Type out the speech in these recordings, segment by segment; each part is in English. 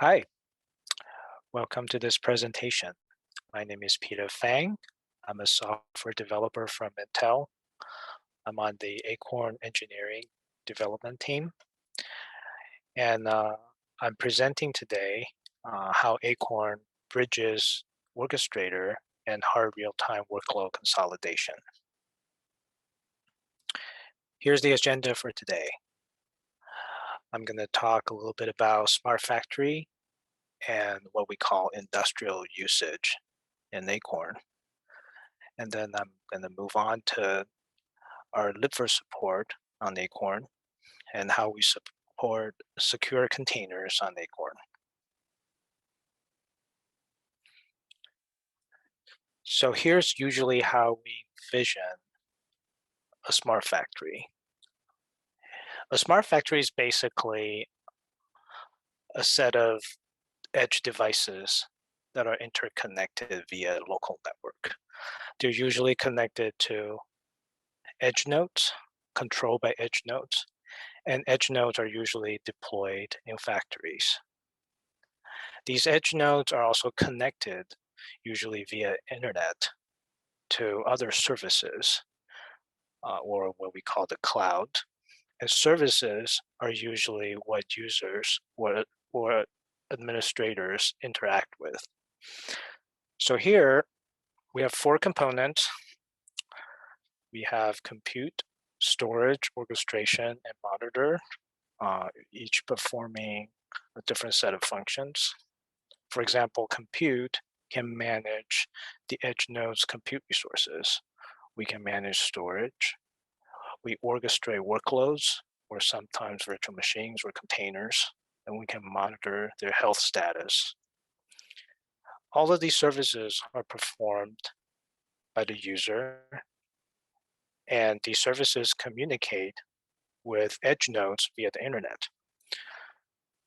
Hi, welcome to this presentation. My name is Peter Fang. I'm a software developer from Intel. I'm on the ACRN engineering development team, and I'm presenting today how ACRN bridges Orchestrator and hard real-time workload consolidation. Here's the agenda for today. I'm going to talk a little bit about Smart Factory and what we call industrial usage in ACRN. And then I'm going to move on to our libvirt support on ACRN and how we support secure containers on ACRN. So here's usually how we envision a smart factory. A smart factory is basically a set of edge devices that are interconnected via a local network. They're usually connected to edge nodes, controlled by edge nodes, and edge nodes are usually deployed in factories. These edge nodes are also connected, usually via internet, to other services, or what we call the cloud. And services are usually what users or administrators interact with. So here we have four components. We have compute, storage, orchestration, and monitor, each performing a different set of functions. For example, compute can manage the edge node's compute resources. We can manage storage. We orchestrate workloads, or sometimes virtual machines or containers, and we can monitor their health status. All of these services are performed by the user, and these services communicate with edge nodes via the internet.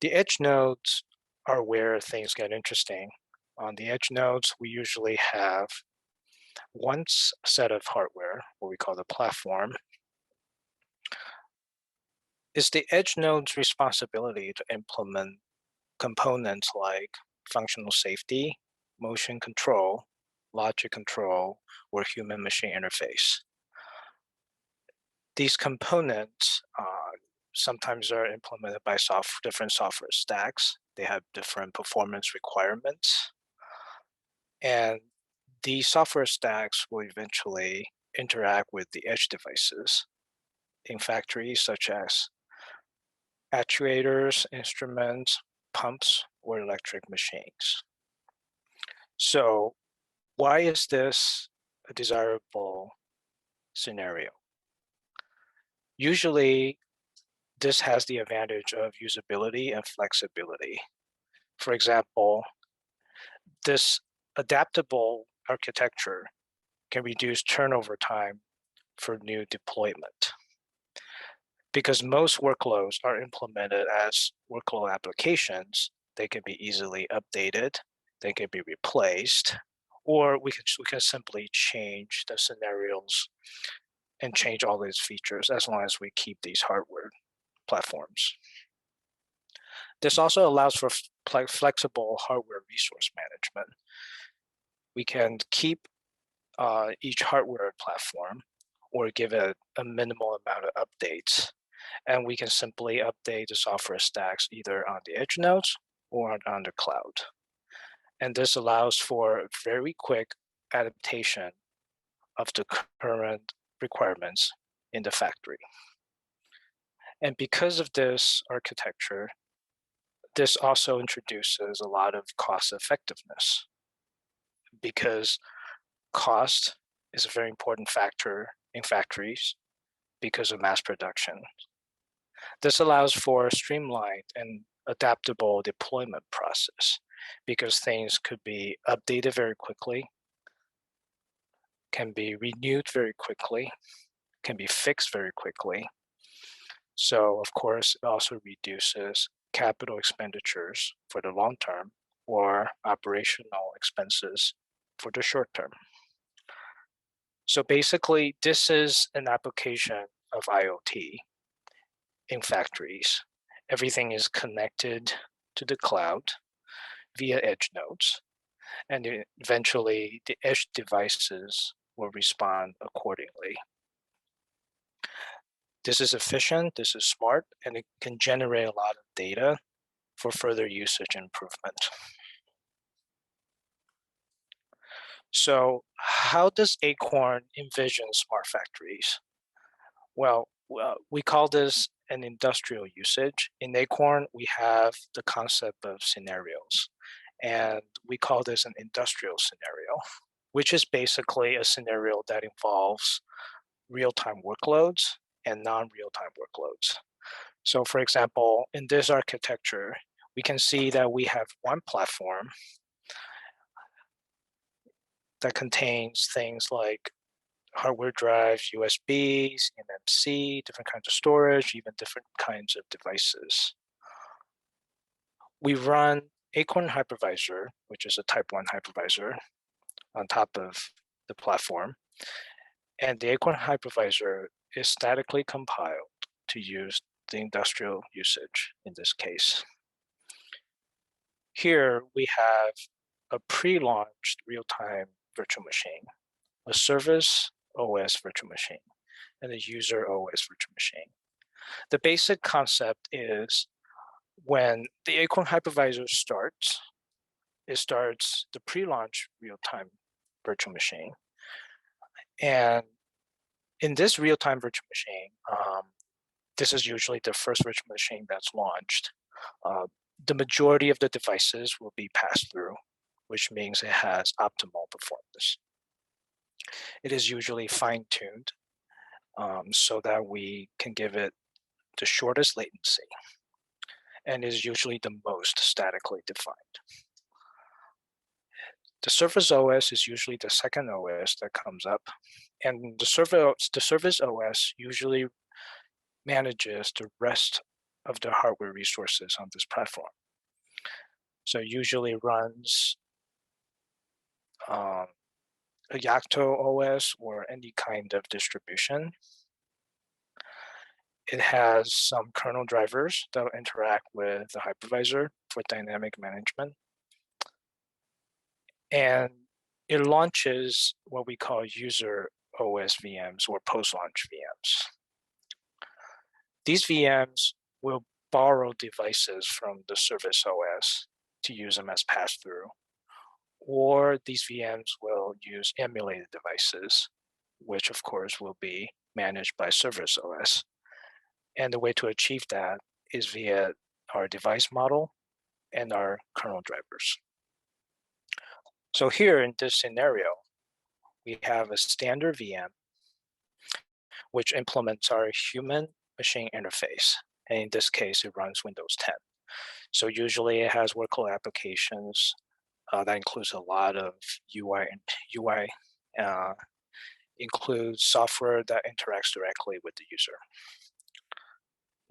The edge nodes are where things get interesting. On the edge nodes, we usually have one set of hardware, what we call the platform. It's the edge node's responsibility to implement components like functional safety, motion control, logic control, or human-machine interface. These components sometimes are implemented by different software stacks. They have different performance requirements. And these software stacks will eventually interact with the edge devices in factories such as actuators, instruments, pumps, or electric machines. So why is this a desirable scenario? Usually, this has the advantage of usability and flexibility. For example, this adaptable architecture can reduce turnover time for new deployment. Because most workloads are implemented as workload applications, they can be easily updated, they can be replaced, or we can simply change the scenarios and change all these features as long as we keep these hardware platforms. This also allows for flexible hardware resource management. We can keep each hardware platform or give it a minimal amount of updates, and we can simply update the software stacks either on the edge nodes or on the cloud. And this allows for very quick adaptation of the current requirements in the factory. And because of this architecture, this also introduces a lot of cost effectiveness, because cost is a very important factor in factories because of mass production. This allows for a streamlined and adaptable deployment process because things could be updated very quickly, can be renewed very quickly, can be fixed very quickly. So of course, it also reduces capital expenditures for the long term or operational expenses for the short term. So basically, this is an application of IoT in factories. Everything is connected to the cloud. via edge nodes, and eventually the edge devices will respond accordingly. This is efficient, this is smart, and it can generate a lot of data for further usage improvement. So how does ACRN envision smart factories? Well, we call this an industrial usage. In ACRN, we have the concept of scenarios, and we call this an industrial scenario, which is basically a scenario that involves real-time workloads and non-real-time workloads. So for example, in this architecture, we can see that we have one platform that contains things like hardware drives, USBs, MMC, different kinds of storage, even different kinds of devices. We run ACRN hypervisor, which is a type 1 hypervisor, on top of the platform. And the ACRN hypervisor is statically compiled to use the industrial usage in this case. Here we have a pre-launched real-time virtual machine, a service OS virtual machine, and a user OS virtual machine. The basic concept is when the ACRN hypervisor starts, it starts the pre-launch real-time virtual machine. And in this real-time virtual machine, this is usually the first virtual machine that's launched. The majority of the devices will be passed through, which means it has optimal performance. It is usually fine-tuned so that we can give it the shortest latency, and is usually the most statically defined. The service OS is usually the second OS that comes up, and the service OS usually manages the rest of the hardware resources on this platform. So it usually runs a Yocto OS or any kind of distribution. It has some kernel drivers that will interact with the hypervisor for dynamic management. And it launches what we call user OS VMs or post-launch VMs. These VMs will borrow devices from the service OS to use them as pass-through, or these VMs will use emulated devices, which of course will be managed by service OS. And the way to achieve that is via our device model and our kernel drivers. So here in this scenario, we have a standard VM, which implements our human machine interface. And in this case, it runs Windows 10. So usually it has workload applications that includes a lot of UI, includes software that interacts directly with the user.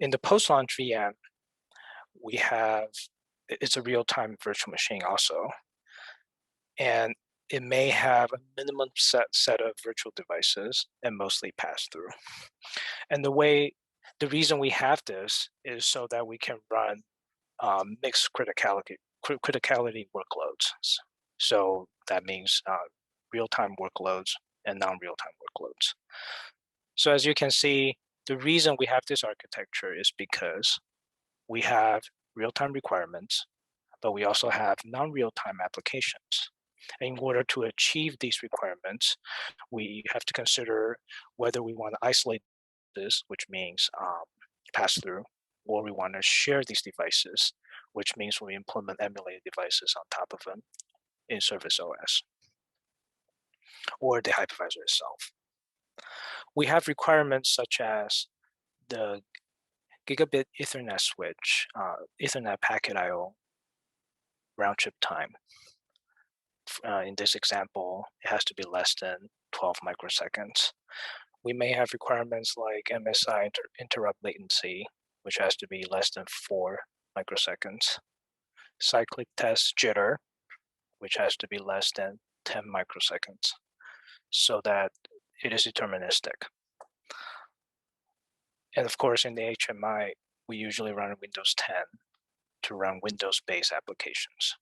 In the post-launch VM, we have, it's a real-time virtual machine also, and it may have a minimum set of virtual devices and mostly pass-through. And the reason we have this is so that we can run mixed criticality workloads. So that means real-time workloads and non-real-time workloads. So as you can see, the reason we have this architecture is because we have real-time requirements, but we also have non-real-time applications. And in order to achieve these requirements, we have to consider whether we want to isolate this, which means pass-through, or we want to share these devices, which means we implement emulated devices on top of them in service OS or the hypervisor itself. We have requirements such as the gigabit Ethernet switch, Ethernet packet I/O round trip time. In this example, it has to be less than 12 microseconds. We may have requirements like MSI interrupt latency, which has to be less than 4 microseconds. Cyclic test jitter, which has to be less than 10 microseconds, so that it is deterministic. And of course, in the HMI, we usually run Windows 10 to run Windows-based applications.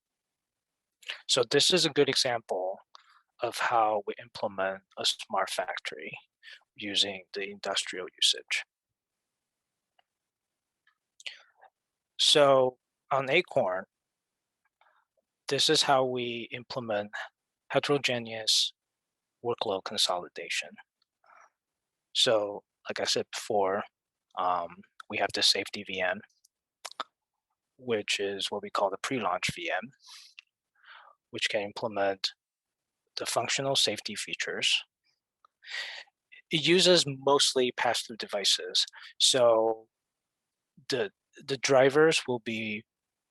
So this is a good example of how we implement a smart factory using the industrial usage. So on Acorn, this is how we implement heterogeneous workload consolidation. So like I said before, we have the safety VM, which is what we call the pre-launch VM, which can implement the functional safety features. It uses mostly pass-through devices. So the drivers will be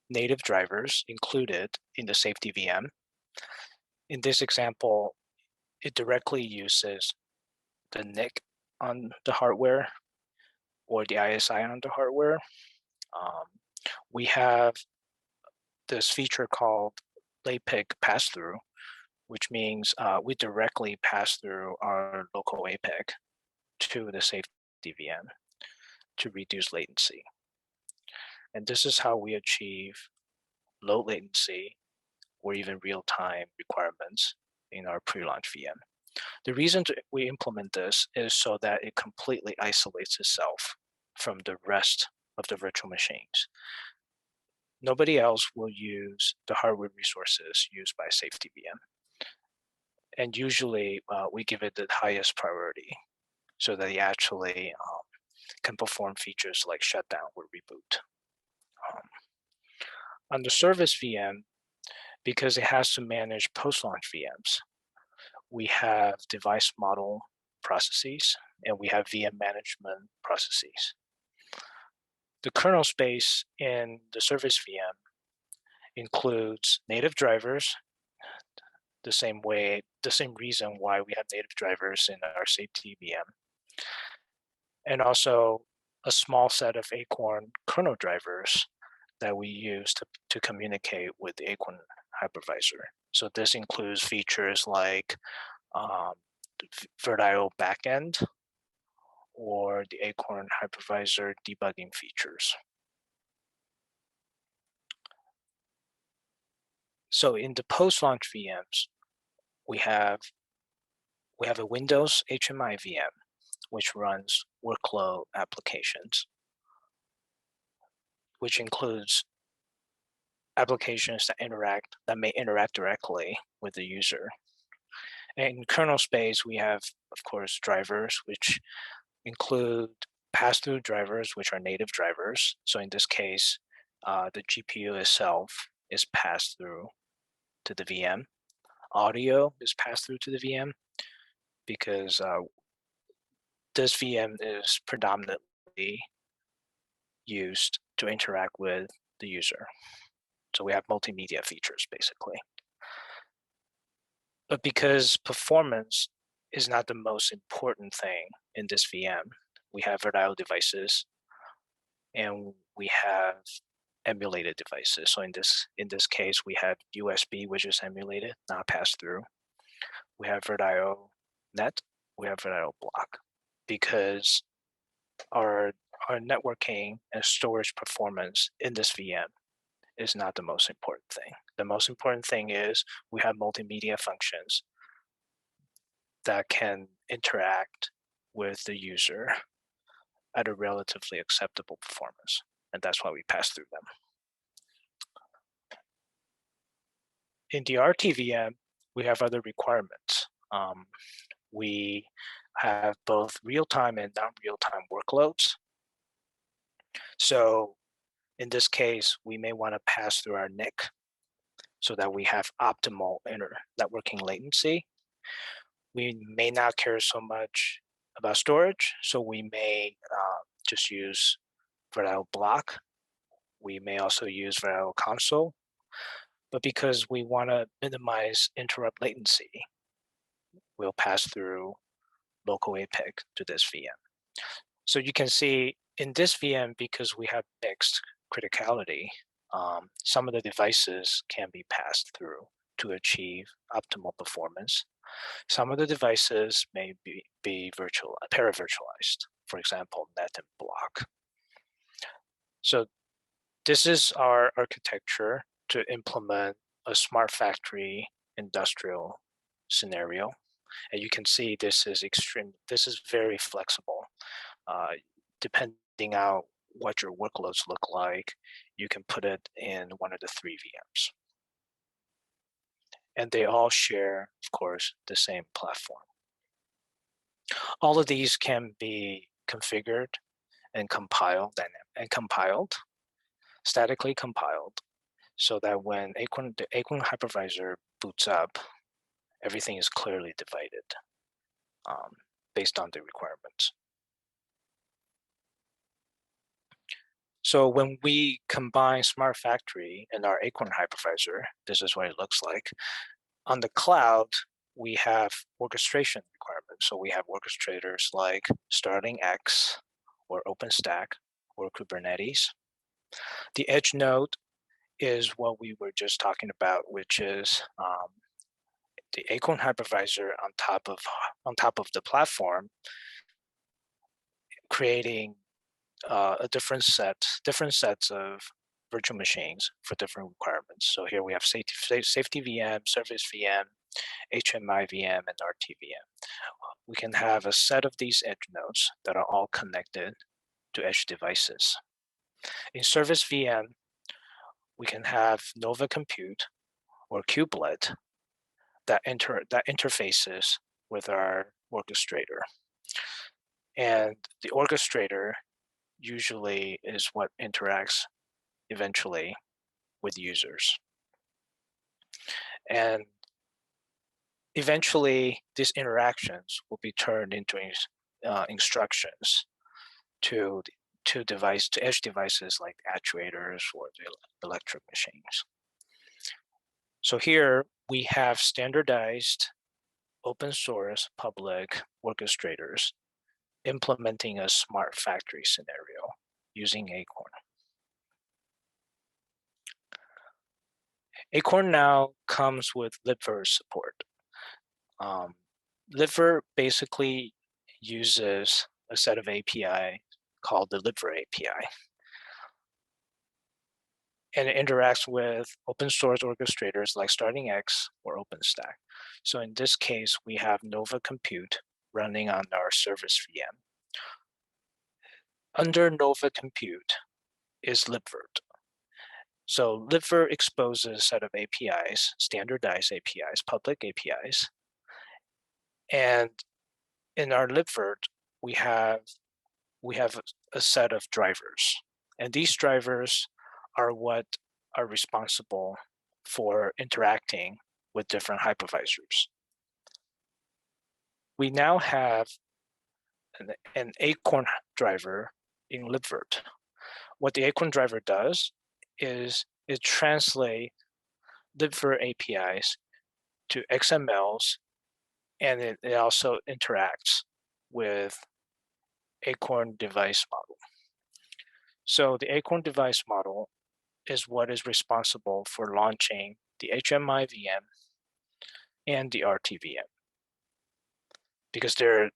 native drivers included in the safety VM. In this example, it directly uses the NIC on the hardware or the ISI on the hardware. Um, we have this feature called LAPIC pass-through, which means we directly pass through our local APIC to the safety VM to reduce latency. And this is how we achieve low latency or even real-time requirements in our pre-launch VM. The reason we implement this is so that it completely isolates itself from the rest of the virtual machines. Nobody else will use the hardware resources used by safety VM. And usually we give it the highest priority so that it actually can perform features like shutdown or reboot. On the service VM, because it has to manage post-launch VMs, we have device model processes and we have VM management processes. The kernel space in the service VM includes native drivers, the same reason why we have native drivers in our safety VM, and also a small set of Acorn kernel drivers that we use to communicate with the Acorn hypervisor. So this includes features like VirtIO backend or the Acorn hypervisor debugging features. So in the post-launch VMs, we have a Windows HMI VM, which runs workload applications, which includes applications that may interact directly with the user. And in kernel space, we have, of course, drivers, which include pass-through drivers, which are native drivers. So in this case, the GPU itself is passed through to the VM. Audio is passed through to the VM because this VM is predominantly used to interact with the user. So we have multimedia features, basically. But because performance is not the most important thing in this VM, we have VirtIO devices and we have emulated devices. So in this case, we have USB, which is emulated, not passed through. We have VirtIO net, we have VirtIO block, because our networking and storage performance in this VM is not the most important thing. The most important thing is we have multimedia functions that can interact with the user at a relatively acceptable performance. And that's why we pass through them. In the RTVM, we have other requirements. We have both real-time and non-real-time workloads. So in this case, we may want to pass through our NIC so that we have optimal networking latency. We may not care so much about storage, so we may just use VirtIO block. We may also use VirtIO console, but because we want to minimize interrupt latency, we'll pass through local APIC to this VM. So you can see in this VM, because we have mixed criticality, some of the devices can be passed through to achieve optimal performance. Some of the devices may be para-virtualized, for example, net and block. So this is our architecture to implement a smart factory industrial scenario. And you can see this is very flexible. Depending on what your workloads look like, you can put it in one of the 3 VMs. And they all share, of course, the same platform. All of these can be configured and compiled, statically compiled, so that when the ACRN hypervisor boots up, everything is clearly divided based on the requirements. So when we combine Smart Factory and our ACRN hypervisor, this is what it looks like. On the cloud, we have orchestration requirements. So we have orchestrators like Starling X or OpenStack or Kubernetes. The edge node is what we were just talking about, which is the ACRN hypervisor on top of the platform, creating different sets of virtual machines for different requirements. So here we have safety VM, service VM, HMI VM, and RT VM. We can have a set of these edge nodes that are all connected to edge devices. In service VM, we can have Nova Compute or Kubelet that interfaces with our orchestrator. And the orchestrator usually is what interacts eventually with users. And eventually, these interactions will be turned into instructions to edge devices like actuators or the electric machines. So here we have standardized open source public orchestrators implementing a smart factory scenario using ACRN. ACRN now comes with libvirt support. Libvirt basically uses a set of API called the libvirt API. And it interacts with open source orchestrators like Starling X or OpenStack. So in this case, we have Nova Compute running on our service VM. Under Nova Compute is libvirt. So libvirt exposes a set of APIs, standardized APIs, public APIs. And in our libvirt, we have a set of drivers. And these drivers are what are responsible for interacting with different hypervisors. We now have an ACRN driver in libvirt. What the ACRN driver does is it translates libvirt APIs to XMLs, and it also interacts with ACRN device model. So the ACRN device model is what is responsible for launching the HMI VM and the RT VM, because they're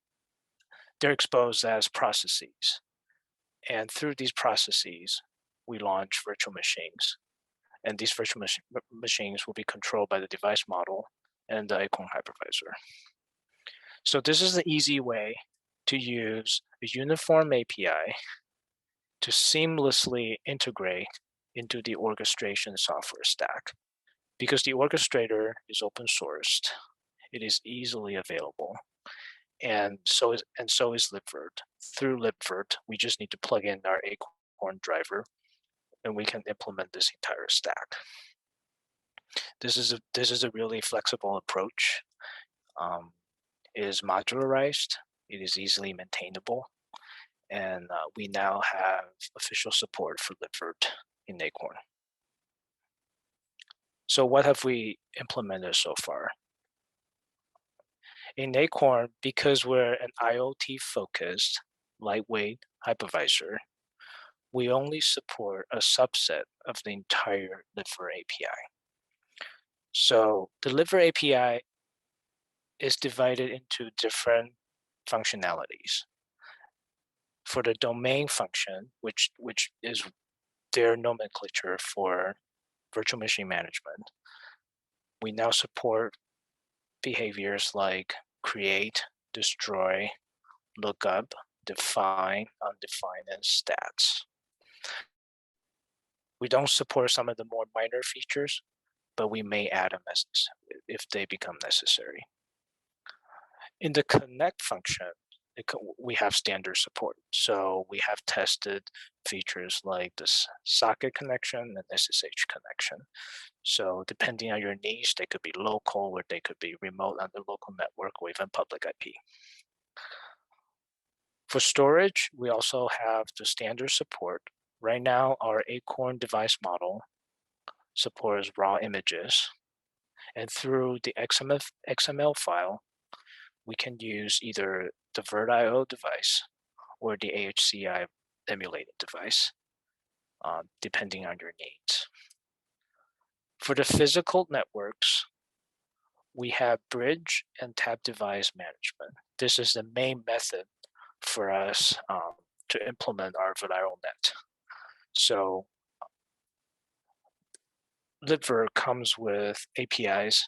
exposed as processes. And through these processes, we launch virtual machines. And these virtual machines will be controlled by the device model and the ACRN hypervisor. So this is the easy way to use a uniform API to seamlessly integrate into the orchestration software stack. Because the orchestrator is open sourced, it is easily available, and so is libvirt. Through libvirt, we just need to plug in our ACRN driver, and we can implement this entire stack. This is a really flexible approach. It is modularized. It is easily maintainable, and we now have official support for libvirt in ACRN. So what have we implemented so far? In ACRN, because we're an IoT-focused, lightweight hypervisor, we only support a subset of the entire libvirt API. So the libvirt API is divided into different functionalities. For the domain function, which is their nomenclature for virtual machine management, We now support behaviors like create, destroy, lookup, define, undefined, and stats. We don't support some of the more minor features, but we may add them if they become necessary. In the connect function, we have standard support. So we have tested features like this socket connection and SSH connection. So depending on your needs, they could be local or they could be remote on the local network or even public IP. For storage, we also have the standard support. Right now, our ACRN device model supports raw images. And through the XML file, we can use either the virt.io device or the AHCI emulated device, depending on your needs. For the physical networks, we have bridge and tap device management. This is the main method for us to implement our viral net. So libvirt comes with APIs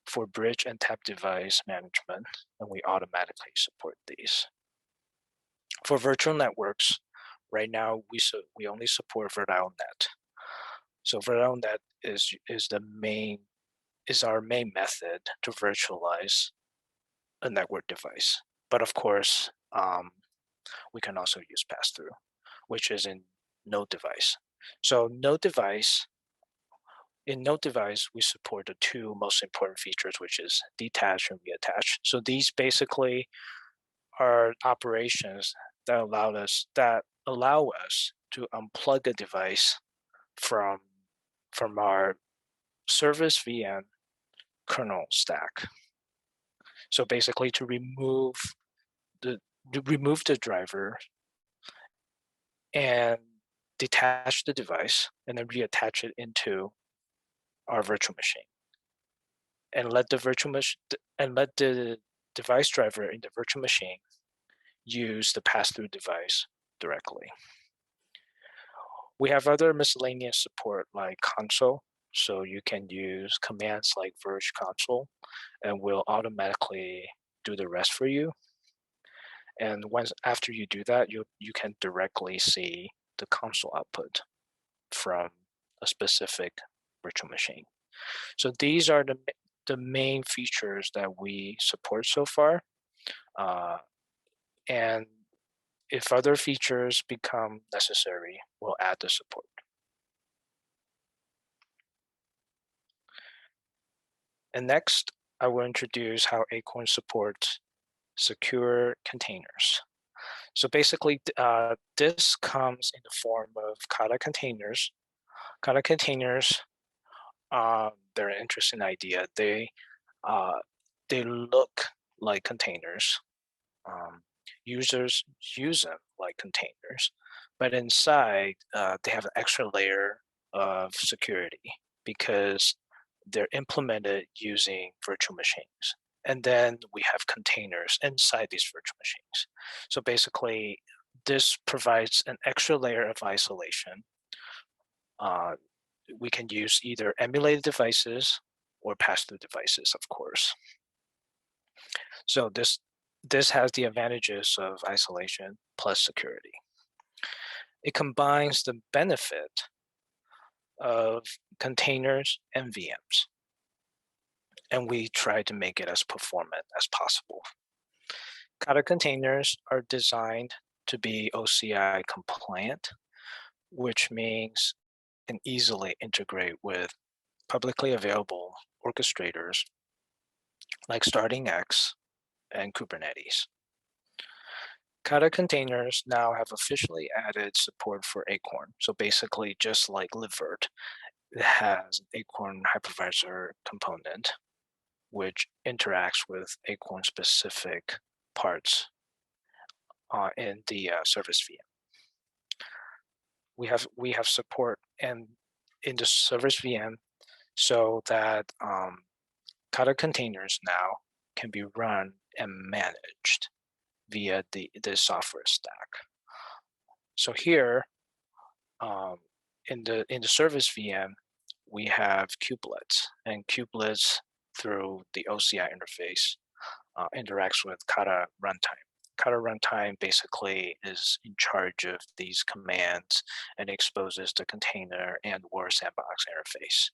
for bridge and tap device management, and we automatically support these. For virtual networks, right now we only support virt.net. So virt.net is our main method to virtualize a network device. But of course, we can also use pass-through, which is in node device. So in node device, we support the two most important features, which is detach and reattach. So these basically are operations that allow us to unplug a device from our service VM kernel stack. So basically to remove the driver and detach the device and then reattach it into our virtual machine and let the device driver in the virtual machine use the pass-through device directly. We have other miscellaneous support like console. So you can use commands like virtual console and will automatically do the rest for you. And after you do that, you can directly see the console output from a specific virtual machine. So these are the main features that we support so far. And if other features become necessary, we'll add the support. And next, I will introduce how ACRN supports secure containers. So basically, this comes in the form of Kata Containers. Kata Containers, they're an interesting idea. They look like containers. Users use them like containers, but inside they have an extra layer of security because they're implemented using virtual machines. And then we have containers inside these virtual machines. So basically, this provides an extra layer of isolation. We can use either emulated devices or pass-through devices, of course. So this has the advantages of isolation plus security. It combines the benefit of containers and VMs, and we try to make it as performant as possible. Kata containers are designed to be OCI compliant, which means can easily integrate with publicly available orchestrators like StartingX and Kubernetes. Kata containers now have officially added support for ACRN. So basically, just like libvirt, it has an ACRN hypervisor component, which interacts with ACRN specific parts in the service VM. We have support in the service VM so that Kata containers now can be run and managed via the software stack. So here, in the service VM, we have kubelets, and kubelets through the OCI interface interacts with Kata runtime. Kata runtime basically is in charge of these commands and exposes the container and War sandbox interface.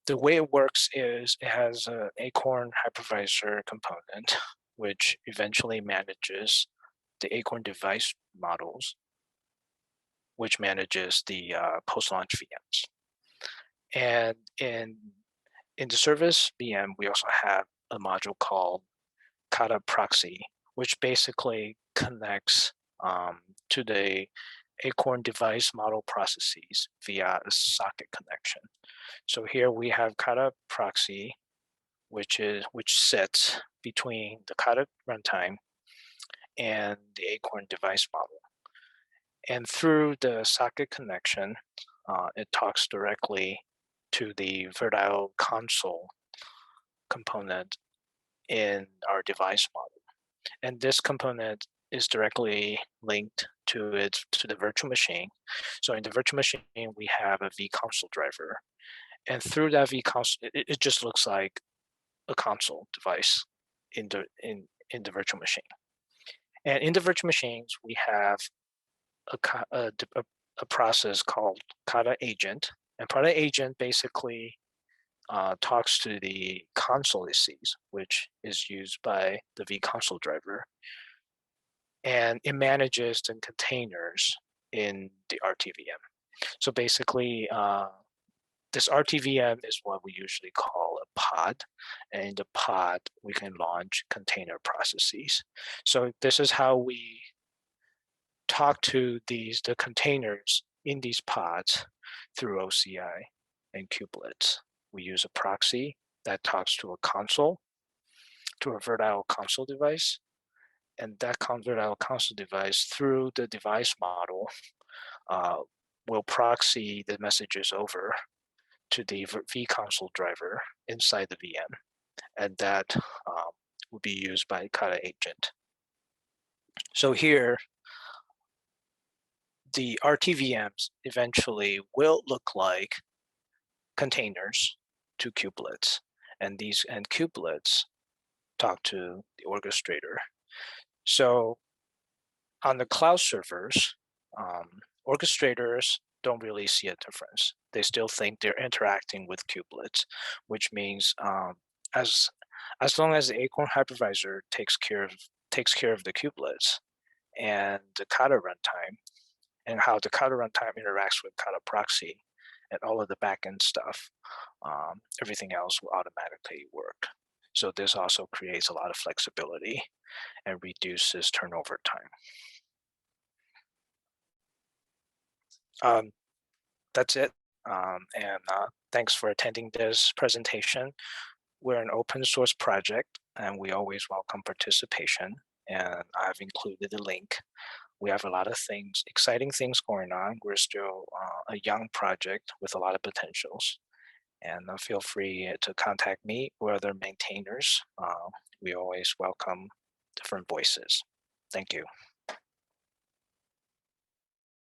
The way it works is it has an ACRN hypervisor component, which eventually manages the ACRN device models, which manages the post-launch VMs. And in the service VM, we also have a module called Kata proxy, which basically connects to the ACRN device model processes via a socket connection. So here we have Kata proxy, which sits between the Kata runtime and the ACRN device model. And through the socket connection, it talks directly to the Virtual console component in our device model. And this component is directly linked to the virtual machine. So in the virtual machine, we have a vConsole driver. And through that vConsole, it just looks like a console device in the virtual machine. And in the virtual machines, we have a process called Kata agent. And Kata agent basically talks to the console ICs, which is used by the vConsole driver. And it manages the containers in the RTVM. So basically, this RTVM is what we usually call a pod. And in the pod, we can launch container processes. So this is how we talk to the containers in these pods through OCI and kubelets. We use a proxy that talks to a console, to a Virtual console device, and that Virtual console device through the device model will proxy the messages over to the vConsole driver inside the VM, and that will be used by Kata agent. So here, the RTVMs eventually will look like containers to kubelets, and kubelets talk to the orchestrator. So on the cloud servers, orchestrators don't really see a difference. They still think they're interacting with kubelets, which means as long as the ACRN hypervisor takes care of the kubelets and the Kata runtime, and how the Kata runtime interacts with Kata proxy and all of the backend stuff, everything else will automatically work. So this also creates a lot of flexibility and reduces turnover time. That's it. And thanks for attending this presentation. We're an open source project, and we always welcome participation. And I've included a link. We have a lot of exciting things going on. We're still a young project with a lot of potentials. And feel free to contact me or other maintainers. We always welcome different voices. Thank you.